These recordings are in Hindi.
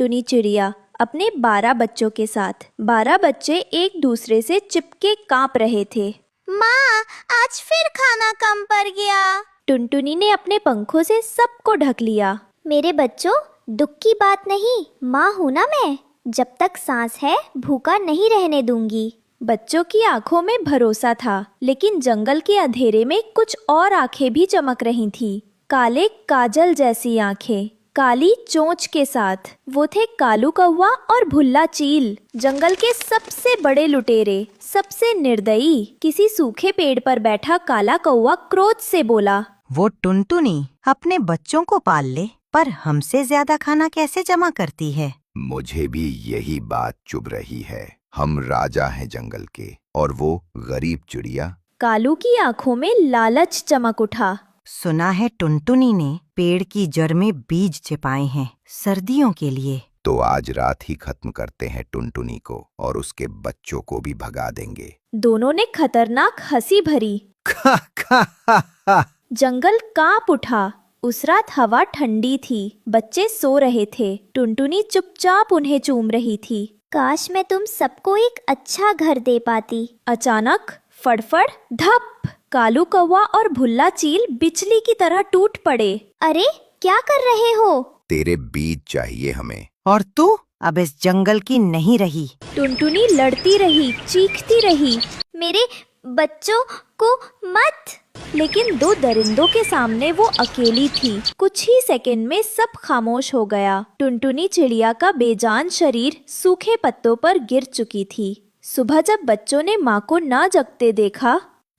टुनटुनी चिड़िया अपने 12 बच्चों के साथ। 12 बच्चे एक दूसरे से चिपके कांप रहे थे। माँ, आज फिर खाना कम पड़ गया। टुनटुनी ने अपने पंखों से सबको ढक लिया। मेरे बच्चों, दुख की बात नहीं, माँ हूँ ना मैं। जब तक सांस है भूखा नहीं रहने दूंगी। बच्चों की आंखों में भरोसा था, लेकिन जंगल के अंधेरे में कुछ और आंखें भी चमक रही थीं। काले काजल जैसी आंखें, काली चोंच के साथ। वो थे कालू कौवा और भुल्ला चील, जंगल के सबसे बड़े लुटेरे, सबसे निर्दयी। किसी सूखे पेड़ पर बैठा काला कौवा क्रोध से बोला, वो टुनटुनी अपने बच्चों को पाल ले, पर हमसे ज्यादा खाना कैसे जमा करती है। मुझे भी यही बात चुभ रही है। हम राजा हैं जंगल के और वो गरीब चिड़िया। कालू की आंखों में लालच चमक उठा। सुना है टुनटुनी ने पेड़ की जड़ में बीज छिपाए हैं सर्दियों के लिए। तो आज रात ही खत्म करते हैं टुनटुनी को और उसके बच्चों को भी भगा देंगे। दोनों ने खतरनाक हंसी भरी। जंगल कांप उठा। उस रात हवा ठंडी थी, बच्चे सो रहे थे। टुनटुनी चुपचाप उन्हें चूम रही थी। काश मैं तुम सबको एक अच्छा घर दे पाती। अचानक फड़फड़ धप, कालू कौवा और भुल्ला चील बिजली की तरह टूट पड़े। अरे, क्या कर रहे हो? तेरे बीज चाहिए हमें। और तू अब इस जंगल की नहीं रही। टुनटुनी लड़ती रही, चीखती रही, मेरे बच्चों को मत। लेकिन 2 दरिंदों के सामने वो अकेली थी। कुछ ही सेकंड में सब खामोश हो गया। टुनटुनी चिड़िया का बेजान शरीर सूखे पत्तों पर गिर चुकी थी। सुबह जब बच्चों ने माँ को ना जगते देखा,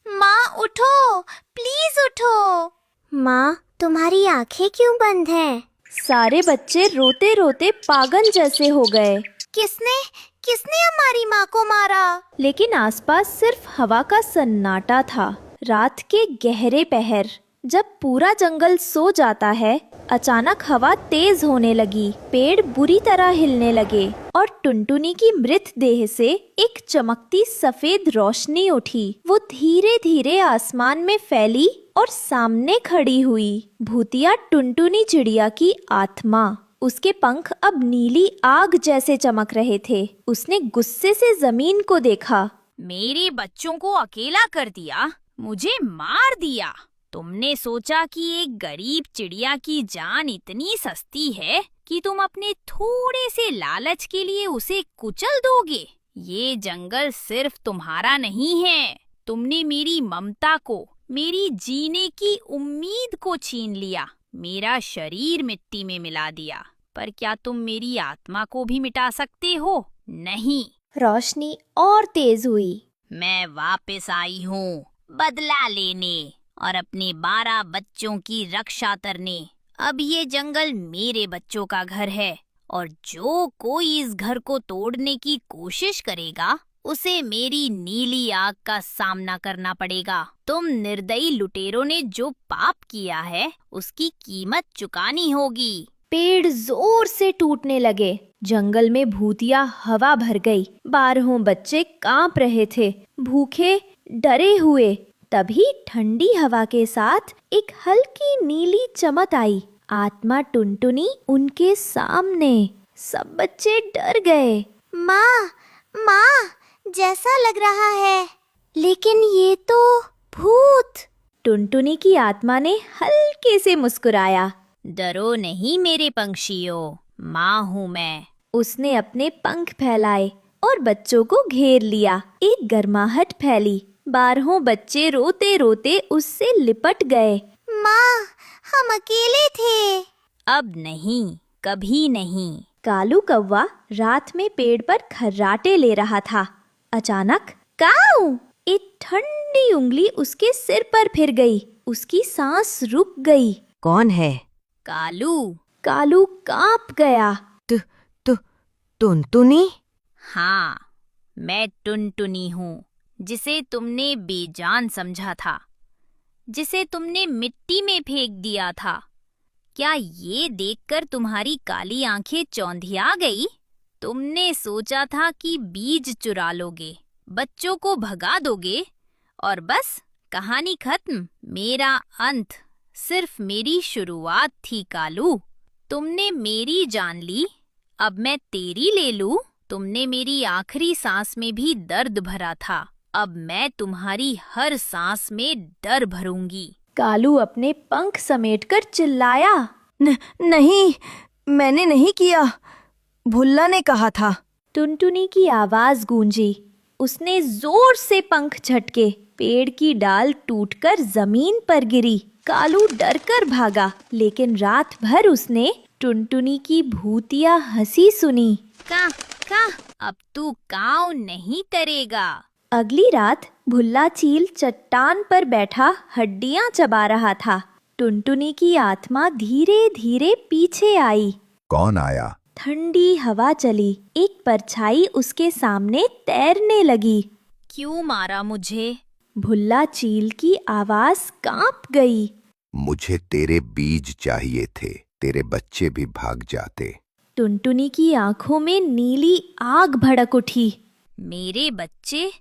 माँ उठो, प्लीज उठो। माँ, तुम्हारी आंखें क्यों बंद हैं? सारे बच्चे रोते रोते पागल जैसे हो गए। किसने किसने हमारी माँ को मारा? लेकिन आसपास सिर्फ हवा का सन्नाटा था। रात के गहरे पहर, जब पूरा जंगल सो जाता है, अचानक हवा तेज होने लगी। पेड़ बुरी तरह हिलने लगे और टुनटुनी की मृत देह से एक चमकती सफेद रोशनी उठी। वो धीरे धीरे आसमान में फैली और सामने खड़ी हुई। भूतिया टुनटुनी चिड़िया की आत्मा। उसके पंख अब नीली आग जैसे चमक रहे थे। उसने गुस्से से जमीन को देखा। मेरे बच्चों को अकेला कर दिया, मुझे मार दिया। तुमने सोचा कि एक गरीब चिड़िया की जान इतनी सस्ती है कि तुम अपने थोड़े से लालच के लिए उसे कुचल दोगे। ये जंगल सिर्फ तुम्हारा नहीं है। तुमने मेरी ममता को, मेरी जीने की उम्मीद को छीन लिया, मेरा शरीर मिट्टी में मिला दिया। पर क्या तुम मेरी आत्मा को भी मिटा सकते हो? नहीं। रोशनी और तेज हुई। मैं वापस आई हूँ बदला लेने और अपने 12 बच्चों की रक्षा करने। अब ये जंगल मेरे बच्चों का घर है और जो कोई इस घर को तोड़ने की कोशिश करेगा उसे मेरी नीली आग का सामना करना पड़ेगा। तुम निर्दयी लुटेरों ने जो पाप किया है उसकी कीमत चुकानी होगी। पेड़ जोर से टूटने लगे। जंगल में भूतिया हवा भर गई। 12 बच्चे कांप रहे थे, भूखे, डरे हुए। तभी ठंडी हवा के साथ एक हल्की नीली चमक आई। आत्मा टुनटुनी उनके सामने। सब बच्चे डर गए। माँ, माँ, जैसा लग रहा है, लेकिन ये तो भूत। टुनटुनी की आत्मा ने हल्के से मुस्कुराया। डरो नहीं मेरे पंछियों, माँ हूँ मैं। उसने अपने पंख फैलाए और बच्चों को घेर लिया। एक गर्माहट फैली। 12 बच्चे रोते रोते उससे लिपट गए। माँ, हम अकेले थे। अब नहीं, कभी नहीं। कालू कौवा रात में पेड़ पर खर्राटे ले रहा था। अचानक काऊ! एक ठंडी उंगली उसके सिर पर फिर गई। उसकी सांस रुक गई। कौन है? कालू। कालू कांप गया। टुनटुनी? हाँ, मैं टुनटुनी हूँ, जिसे तुमने बेजान समझा था, जिसे तुमने मिट्टी में फेंक दिया था। क्या ये देखकर तुम्हारी काली आंखें चौंधिया गई? तुमने सोचा था कि बीज चुरा लोगे, बच्चों को भगा दोगे और बस कहानी खत्म। मेरा अंत सिर्फ मेरी शुरुआत थी कालू। तुमने मेरी जान ली, अब मैं तेरी ले लूं? तुमने मेरी आखिरी सांस में भी दर्द भरा था। अब मैं तुम्हारी हर सांस में डर भरूंगी। कालू अपने पंख समेटकर चिल्लाया। नहीं, मैंने नहीं किया। भुल्ला ने कहा था। टुनटुनी की आवाज गूंजी। उसने जोर से पंख झटके। पेड़ की डाल टूटकर जमीन पर गिरी। कालू डरकर भागा, लेकिन रात भर उसने टुनटुनी की भूतिया हंसी सुनी। का अब तू काव नहीं करेगा। अगली रात भुल्ला चील चट्टान पर बैठा हड्डियां चबा रहा था। टुनटुनी की आत्मा धीरे धीरे पीछे आई। कौन आया? ठंडी हवा चली। एक परछाई उसके सामने तैरने लगी। क्यों मारा मुझे? भुल्ला चील की आवाज कांप गई। मुझे तेरे बीज चाहिए थे, तेरे बच्चे भी भाग जाते। टुनटुनी की आंखों में नीली आग भड़क उठी। मेरे बच्चे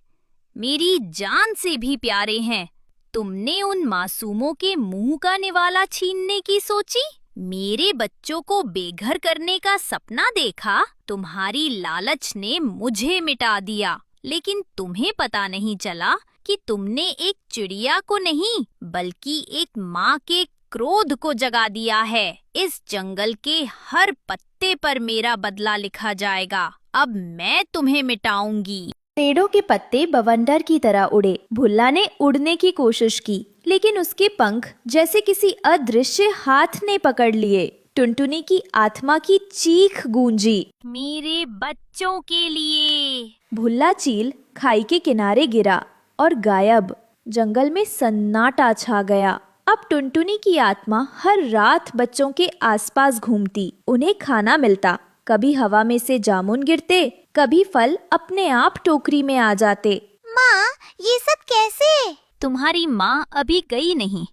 मेरी जान से भी प्यारे हैं। तुमने उन मासूमों के मुंह का निवाला छीनने की सोची? मेरे बच्चों को बेघर करने का सपना देखा? तुम्हारी लालच ने मुझे मिटा दिया, लेकिन तुम्हें पता नहीं चला कि तुमने एक चिड़िया को नहीं बल्कि एक माँ के क्रोध को जगा दिया है। इस जंगल के हर पत्ते पर मेरा बदला लिखा जाएगा। अब मैं तुम्हें मिटाऊंगी। पेड़ों के पत्ते बवंडर की तरह उड़े। भुल्ला ने उड़ने की कोशिश की, लेकिन उसके पंख जैसे किसी अदृश्य हाथ ने पकड़ लिए। टुनटुनी की आत्मा की चीख गूंजी। मेरे बच्चों के लिए। भुल्ला चील खाई के किनारे गिरा और गायब। जंगल में सन्नाटा छा गया। अब टुनटुनी की आत्मा हर रात बच्चों के आसपास घूमती। उन्हें खाना मिलता। कभी हवा में से जामुन गिरते, कभी फल अपने आप टोकरी में आ जाते। माँ, ये सब कैसे? तुम्हारी माँ अभी गई नहीं।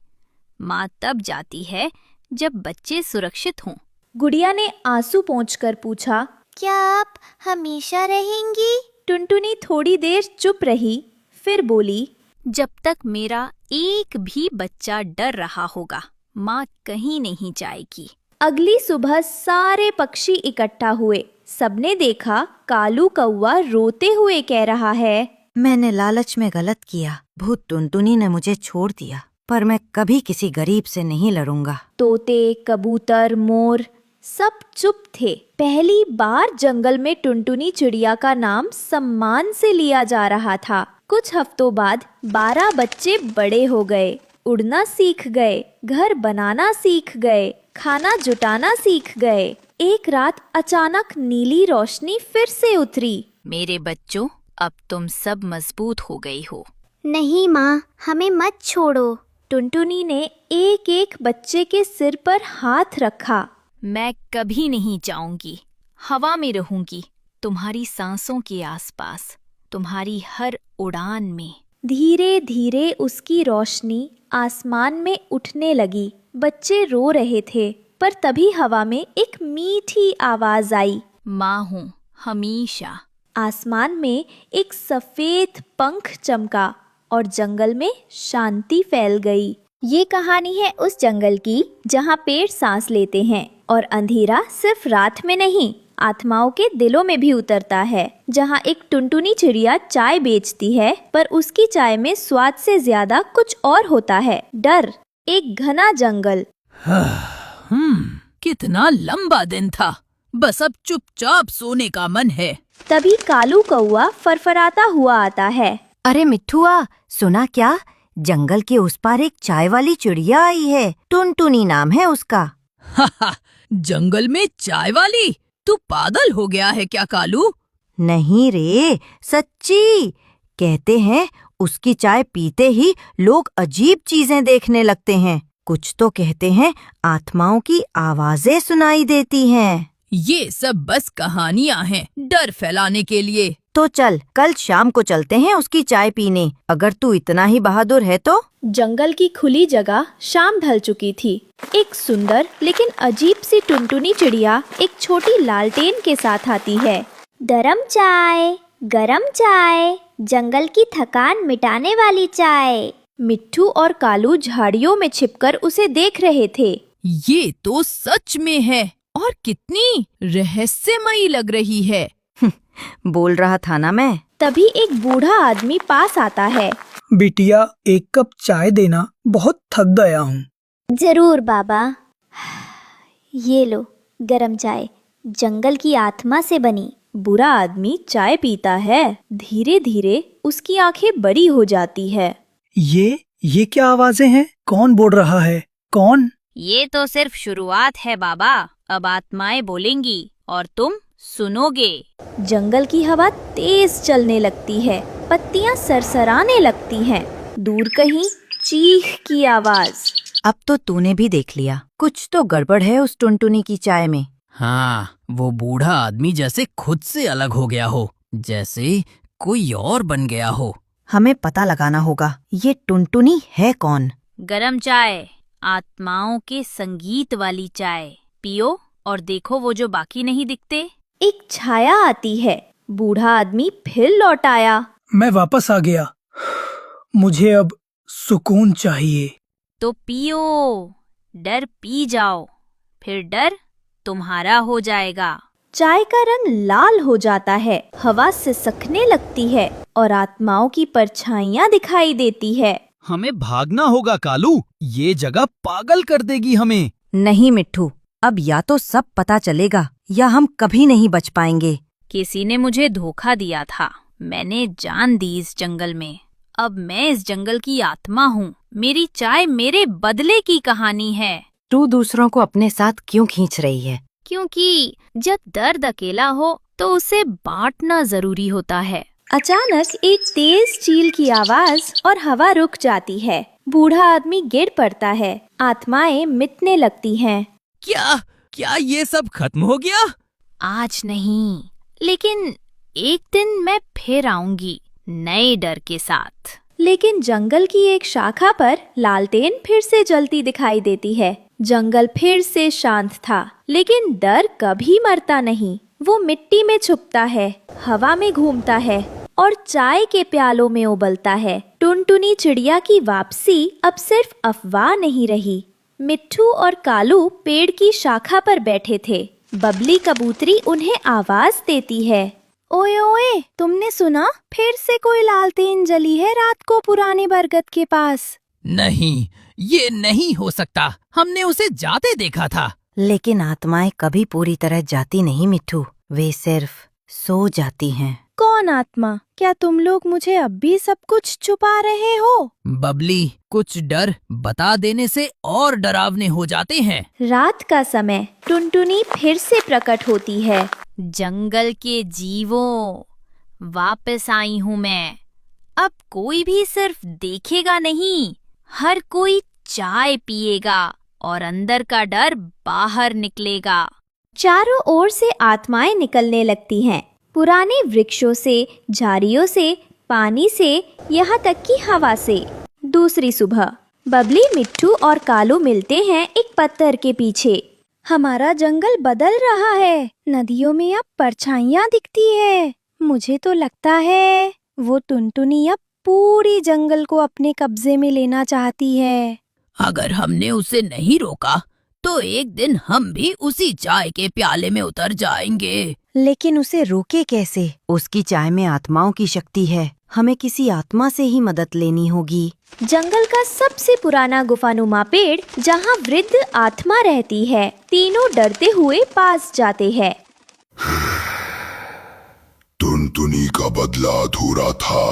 माँ तब जाती है जब बच्चे सुरक्षित हों। गुड़िया ने आंसू पोंछकर पूछा। क्या आप हमेशा रहेंगी? टुनटुनी थोड़ी देर चुप रही, फिर बोली, जब तक मेरा एक भी बच्चा डर रहा होगा, माँ कहीं नहीं जाएगी। अगली सुबह सारे पक्षी इकट्ठा हुए। सबने देखा कालू कौवा रोते हुए कह रहा है, मैंने लालच में गलत किया। भूत टुनटुनी ने मुझे छोड़ दिया, पर मैं कभी किसी गरीब से नहीं लड़ूंगा। तोते, कबूतर, मोर सब चुप थे। पहली बार जंगल में टुनटुनी चिड़िया का नाम सम्मान से लिया जा रहा था। कुछ हफ्तों बाद 12 बच्चे बड़े हो गए, उड़ना सीख गए, घर बनाना सीख गए, खाना जुटाना सीख गए। एक रात अचानक नीली रोशनी फिर से उतरी। मेरे बच्चों, अब तुम सब मजबूत हो गई हो। नहीं माँ, हमें मत छोड़ो। टुनटुनी ने एक एक बच्चे के सिर पर हाथ रखा। मैं कभी नहीं जाऊंगी। हवा में रहूंगी, तुम्हारी सांसों के आसपास, तुम्हारी हर उड़ान में। धीरे धीरे उसकी रोशनी आसमान में उठने लगी। बच्चे रो रहे थे, पर तभी हवा में एक मीठी आवाज आई। माँ हूँ हमेशा। आसमान में एक सफेद पंख चमका और जंगल में शांति फैल गई। ये कहानी है उस जंगल की जहाँ पेड़ सांस लेते हैं और अंधेरा सिर्फ रात में नहीं, आत्माओं के दिलों में भी उतरता है। जहाँ एक टुनटुनी चिड़िया चाय बेचती है, पर उसकी चाय में स्वाद से ज्यादा कुछ और होता है, डर। एक घना जंगल। कितना लंबा दिन था। बस अब चुपचाप सोने का मन है। तभी कालू कौवा फरफराता हुआ आता है। अरे मिट्ठुआ, सुना क्या? जंगल के उस पार एक चाय वाली चिड़िया आई है। टुनटुनी नाम है उसका। जंगल में चाय वाली? तू पागल हो गया है क्या कालू? नहीं रे, सच्ची। कहते हैं उसकी चाय पीते ही लोग अजीब चीजें देखने लगते हैं। कुछ तो कहते हैं आत्माओं की आवाजें सुनाई देती हैं। ये सब बस कहानियां हैं, डर फैलाने के लिए। तो चल, कल शाम को चलते हैं उसकी चाय पीने, अगर तू इतना ही बहादुर है तो। जंगल की खुली जगह शाम ढल चुकी थी। एक सुंदर लेकिन अजीब सी टुनटुनी चिड़िया एक छोटी लालटेन के साथ आती है। गरम चाय, गरम चाय, जंगल की थकान मिटाने वाली चाय। मिट्ठू और कालू झाड़ियों में छिपकर उसे देख रहे थे। ये तो सच में है, और कितनी रहस्यमयी लग रही है। बोल रहा था ना मैं। तभी एक बूढ़ा आदमी पास आता है। बिटिया, एक कप चाय देना, बहुत थक गया हूँ। जरूर बाबा। ये लो गरम चाय, जंगल की आत्मा से बनी। बुरा आदमी चाय पीता है। धीरे धीरे उसकी आंखें बड़ी हो जाती है। ये क्या आवाजें हैं? कौन बोल रहा है? कौन? ये तो सिर्फ शुरुआत है बाबा। अब आत्माएं बोलेंगी और तुम सुनोगे। जंगल की हवा तेज चलने लगती है। पत्तियां सरसराने लगती हैं। दूर कहीं चीख की आवाज। अब तो तूने भी देख लिया, कुछ तो गड़बड़ है उस टुनटुनी की चाय में। हाँ, वो बूढ़ा आदमी जैसे खुद से अलग हो गया हो, जैसे कोई और बन गया हो। हमें पता लगाना होगा, ये टुनटुनी है कौन? गरम चाय, आत्माओं के संगीत वाली चाय पियो और देखो वो जो बाकी नहीं दिखते। एक छाया आती है। बूढ़ा आदमी फिर लौट आया। मैं वापस आ गया। मुझे अब सुकून चाहिए। तो पियो, डर पी जाओ, फिर डर तुम्हारा हो जाएगा। चाय का रंग लाल हो जाता है। हवा सिसकने लगती है और आत्माओं की परछाइयां दिखाई देती है। हमें भागना होगा कालू, ये जगह पागल कर देगी हमें। नहीं मिट्ठू, अब या तो सब पता चलेगा या हम कभी नहीं बच पाएंगे। किसी ने मुझे धोखा दिया था। मैंने जान दी इस जंगल में। अब मैं इस जंगल की आत्मा हूँ। मेरी चाय मेरे बदले की कहानी है। तू दूसरों को अपने साथ क्यों खींच रही है? क्योंकि जब दर्द अकेला हो तो उसे बांटना जरूरी होता है। अचानक एक तेज चील की आवाज और हवा रुक जाती है। बूढ़ा आदमी गिर पड़ता है। आत्माएं मिटने लगती हैं। क्या ये सब खत्म हो गया? आज नहीं, लेकिन एक दिन मैं फिर आऊंगी नए डर के साथ। लेकिन जंगल की एक शाखा पर लालटेन फिर से जलती दिखाई देती है। जंगल फिर से शांत था, लेकिन डर कभी मरता नहीं। वो मिट्टी में छुपता है, हवा में घूमता है और चाय के प्यालों में उबलता है। टुनटुनी चिड़िया की वापसी अब सिर्फ अफवाह नहीं रही। मिट्ठू और कालू पेड़ की शाखा पर बैठे थे। बबली कबूतरी उन्हें आवाज देती है। ओए ओए, तुमने सुना? फिर से कोई लालटेन जली है रात को पुराने बरगद के पास। नहीं, ये नहीं हो सकता। हमने उसे जाते देखा था। लेकिन आत्माएं कभी पूरी तरह जाती नहीं मिट्ठू, वे सिर्फ सो जाती हैं। कौन आत्मा? क्या तुम लोग मुझे अब भी सब कुछ छुपा रहे हो? बबली, कुछ डर बता देने से और डरावने हो जाते हैं। रात का समय टुनटुनी फिर से प्रकट होती है। जंगल के जीवों, वापस आई हूँ मैं। अब कोई भी सिर्फ देखेगा नहीं, हर कोई चाय पिएगा और अंदर का डर बाहर निकलेगा। चारों ओर से आत्माएं निकलने लगती हैं। पुराने वृक्षों से, झाड़ियों से, पानी से, यहाँ तक कि हवा से। दूसरी सुबह बबली, मिट्ठू और कालू मिलते हैं एक पत्थर के पीछे। हमारा जंगल बदल रहा है। नदियों में अब परछाइयाँ दिखती है। मुझे तो लगता है वो टुनटुनी अब पूरी जंगल को अपने कब्जे में लेना चाहती है। अगर हमने उसे नहीं रोका तो एक दिन हम भी उसी चाय के प्याले में उतर जाएंगे। लेकिन उसे रोके कैसे? उसकी चाय में आत्माओं की शक्ति है। हमें किसी आत्मा से ही मदद लेनी होगी। जंगल का सबसे पुराना गुफानुमा पेड़, जहाँ वृद्ध आत्मा रहती है। तीनों डरते हुए पास जाते हैं। टुनटुनी का बदला अधूरा था,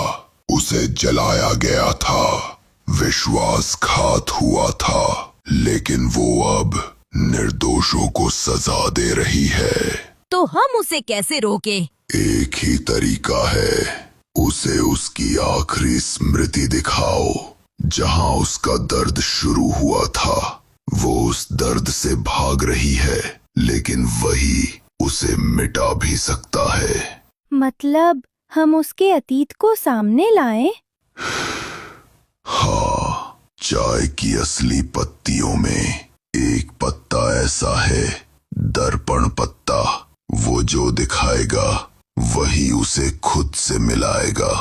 उसे जलाया गया था, विश्वासघात हुआ था, लेकिन वो अब निर्दोषों को सजा दे रही है। तो हम उसे कैसे रोके? एक ही तरीका है, उसे उसकी आखिरी स्मृति दिखाओ, जहां उसका दर्द शुरू हुआ था। वो उस दर्द से भाग रही है, लेकिन वही उसे मिटा भी सकता है। मतलब हम उसके अतीत को सामने लाएं? हाँ, चाय की असली पत्तियों में एक पत्ता ऐसा है, दर्पण पत्ता। वो जो दिखाएगा वही उसे खुद से मिलाएगा।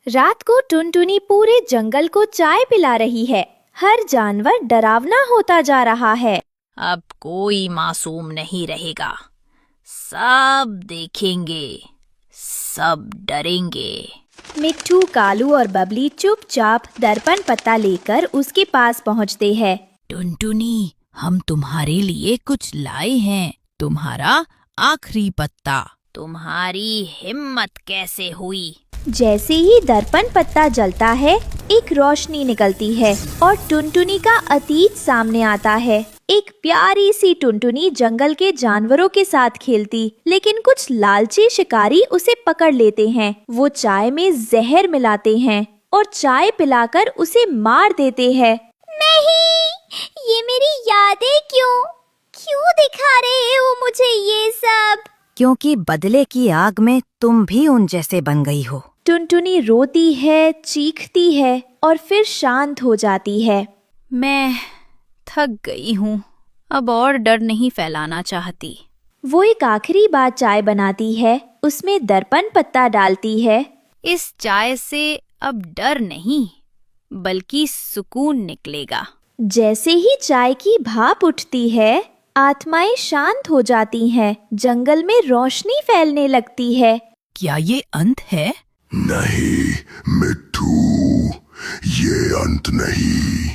रात को टुनटुनी पूरे जंगल को चाय पिला रही है। हर जानवर डरावना होता जा रहा है। अब कोई मासूम नहीं रहेगा। सब देखेंगे, सब डरेंगे। मिट्ठू, कालू और बबली चुपचाप दर्पण पत्ता लेकर उसके पास पहुंचते हैं। टुनटुनी, हम तुम्हारे लिए कुछ लाए हैं, तुम्हारा आखिरी पत्ता। तुम्हारी हिम्मत कैसे हुई? जैसे ही दर्पण पत्ता जलता है, एक रोशनी निकलती है और टुनटुनी का अतीत सामने आता है। एक प्यारी सी टुनटुनी जंगल के जानवरों के साथ खेलती, लेकिन कुछ लालची शिकारी उसे पकड़ लेते हैं। वो चाय में जहर मिलाते हैं और चाय पिलाकर उसे मार देते हैं। नहीं, ये मेरी यादें क्यों दिखा रहे हो मुझे ये सब? क्योंकि बदले की आग में तुम भी उन जैसे बन गई हो। टुनटुनी रोती है, चीखती है और फिर शांत हो जाती है। मैं थक गई हूँ, अब और डर नहीं फैलाना चाहती। वो एक आखिरी बार चाय बनाती है, उसमें दर्पण पत्ता डालती है। इस चाय से अब डर नहीं, बल्कि सुकून निकलेगा। जैसे ही चाय की भाप उठती है, आत्माएं शांत हो जाती हैं, जंगल में रोशनी फैलने लगती है। क्या ये अंत है? नहीं मिट्ठू, ये अंत नहीं,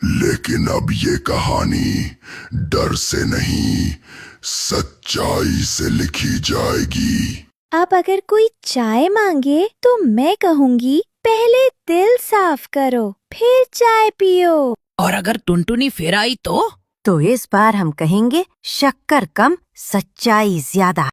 लेकिन अब ये कहानी डर से नहीं, सच्चाई से लिखी जाएगी। अब अगर कोई चाय मांगे तो मैं कहूँगी, पहले दिल साफ करो, फिर चाय पियो। और अगर टुनटुनी फिर आई तो? तो इस बार हम कहेंगे शक्कर कम, सच्चाई ज्यादा।